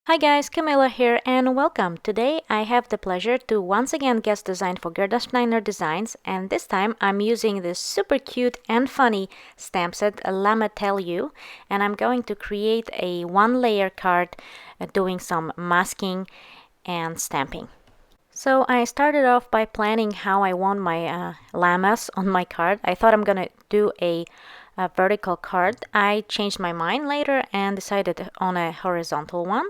Hi guys, Camilla here and welcome. Today I have the pleasure to once again guest design for Gerda Steiner Designs, and this time I'm using this super cute and funny stamp set Llama Tell You, and I'm going to create a one-layer card doing some masking and stamping. So I started off by planning how I want my llamas on my card. I thought I'm gonna do a vertical card. I changed my mind later and decided on a horizontal one.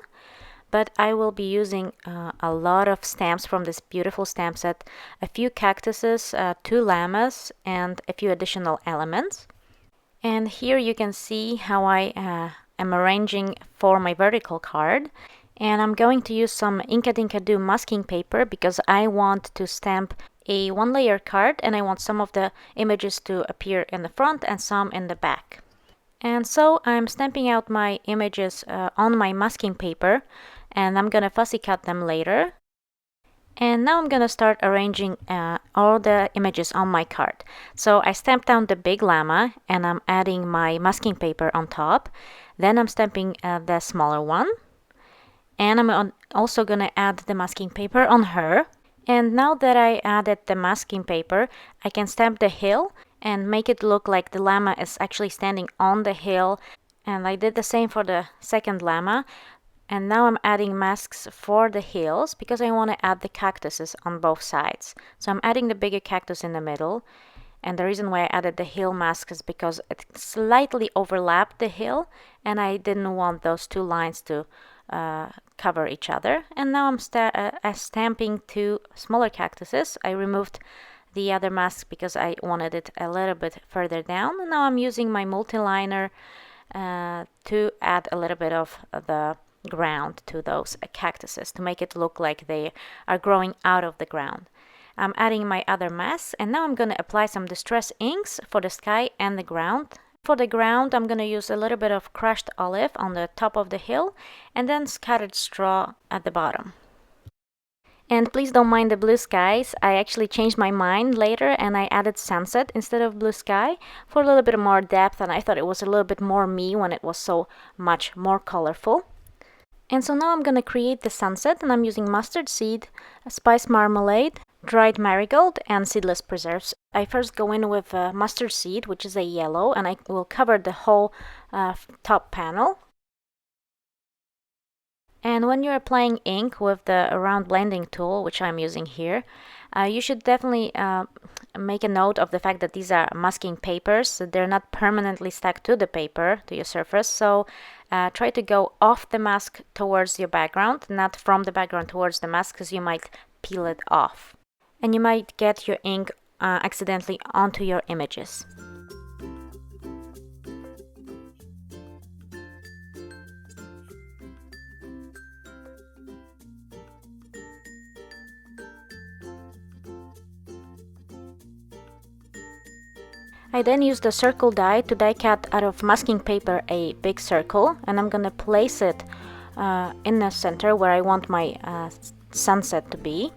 But I will be using a lot of stamps from this beautiful stamp set, a few cactuses, two llamas, and a few additional elements. And here you can see how I am arranging for my vertical card. And I'm going to use some Inkadinkado masking paper because I want to stamp a one-layer card and I want some of the images to appear in the front and some in the back. And so I'm stamping out my images on my masking paper, and I'm gonna fussy cut them later. And now I'm gonna start arranging all the images on my card. So I stamped down the big llama and I'm adding my masking paper on top. Then I'm stamping the smaller one. And I'm also gonna add the masking paper on her. And now that I added the masking paper, I can stamp the hill and make it look like the llama is actually standing on the hill. And I did the same for the second llama. And now I'm adding masks for the hills because I want to add the cactuses on both sides. So I'm adding the bigger cactus in the middle. And the reason why I added the hill mask is because it slightly overlapped the hill and I didn't want those two lines to cover each other. And now I'm stamping two smaller cactuses. I removed the other mask because I wanted it a little bit further down. And now I'm using my multi-liner to add a little bit of the ground to those cactuses to make it look like they are growing out of the ground. I'm adding my other masks and now I'm going to apply some distress inks for the sky and the ground. For the ground, I'm going to use a little bit of crushed olive on the top of the hill and then scattered straw at the bottom. And please don't mind the blue skies. I actually changed my mind later and I added sunset instead of blue sky for a little bit more depth, and I thought it was a little bit more me when it was so much more colorful. And so now I'm going to create the sunset, and I'm using mustard seed, spice marmalade, dried marigold, and seedless preserves. I first go in with mustard seed, which is a yellow, and I will cover the whole top panel. And when you're applying ink with the round blending tool, which I'm using here, you should definitely make a note of the fact that these are masking papers, so they're not permanently stuck to the paper, to your surface. So try to go off the mask towards your background, not from the background towards the mask, because you might peel it off. And you might get your ink accidentally onto your images. I then used a circle die to die cut out of masking paper a big circle, and I'm gonna place it in the center where I want my sunset to be.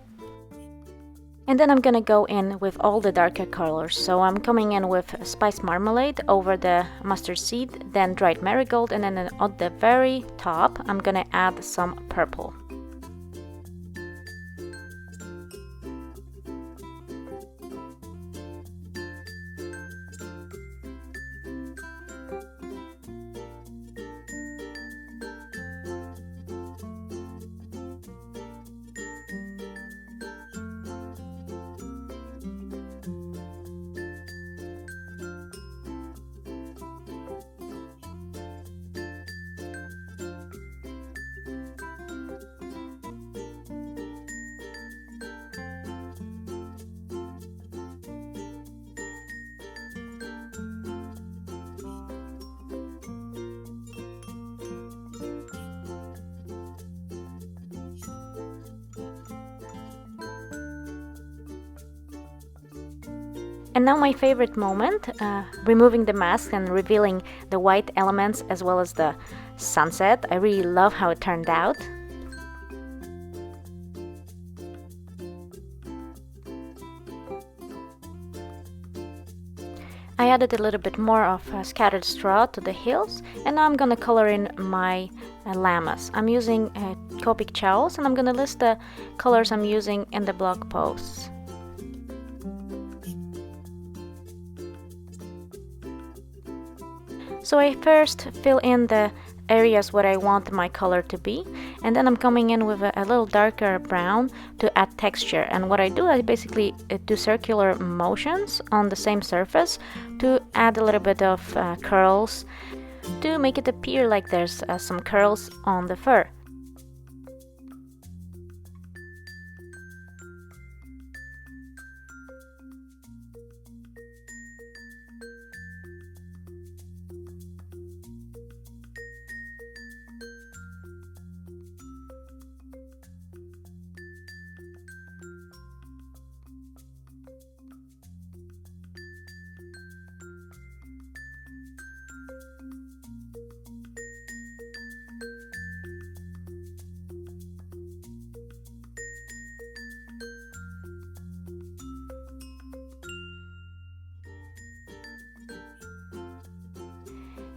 And then I'm gonna go in with all the darker colors. So I'm coming in with spice marmalade over the mustard seed, then dried marigold, and then at the very top I'm gonna add some purple. And now my favorite moment, removing the mask and revealing the white elements as well as the sunset. I really love how it turned out. I added a little bit more of scattered straw to the hills, and now I'm gonna color in my llamas. I'm using Copic Chows, and I'm gonna list the colors I'm using in the blog posts. So I first fill in the areas where I want my color to be, and then I'm coming in with a little darker brown to add texture. And what I do, I basically do circular motions on the same surface to add a little bit of curls to make it appear like there's some curls on the fur.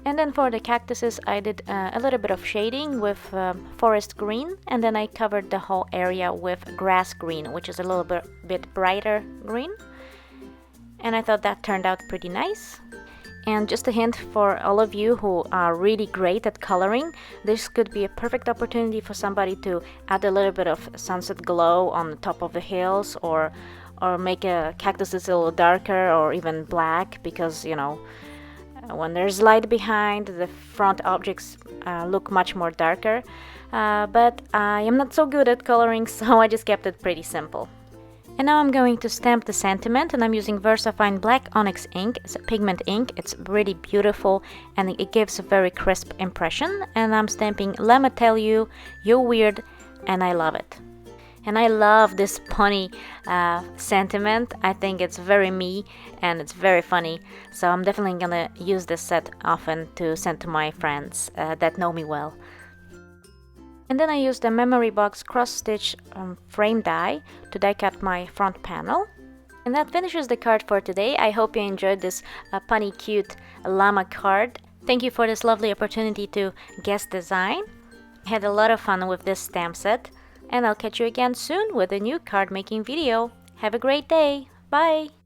And then for the cactuses, I did a little bit of shading with forest green, and then I covered the whole area with grass green, which is a little bit brighter green. And I thought that turned out pretty nice. And just a hint for all of you who are really great at coloring, this could be a perfect opportunity for somebody to add a little bit of sunset glow on the top of the hills, or make a cactuses a little darker or even black, because you know, when there's light behind, the front objects look much more darker. But I am not so good at coloring, so I just kept it pretty simple. And now I'm going to stamp the sentiment, and I'm using VersaFine Black Onyx ink. It's a pigment ink. It's really beautiful, and it gives a very crisp impression. And I'm stamping "Llama tell you, you're weird, and I love it." And I love this punny sentiment. I think it's very me, and it's very funny. So I'm definitely gonna use this set often to send to my friends that know me well. And then I used the Memory Box cross stitch frame die to die cut my front panel. And that finishes the card for today. I hope you enjoyed this punny cute llama card. Thank you for this lovely opportunity to guest design. I had a lot of fun with this stamp set. And I'll catch you again soon with a new card making video. Have a great day. Bye!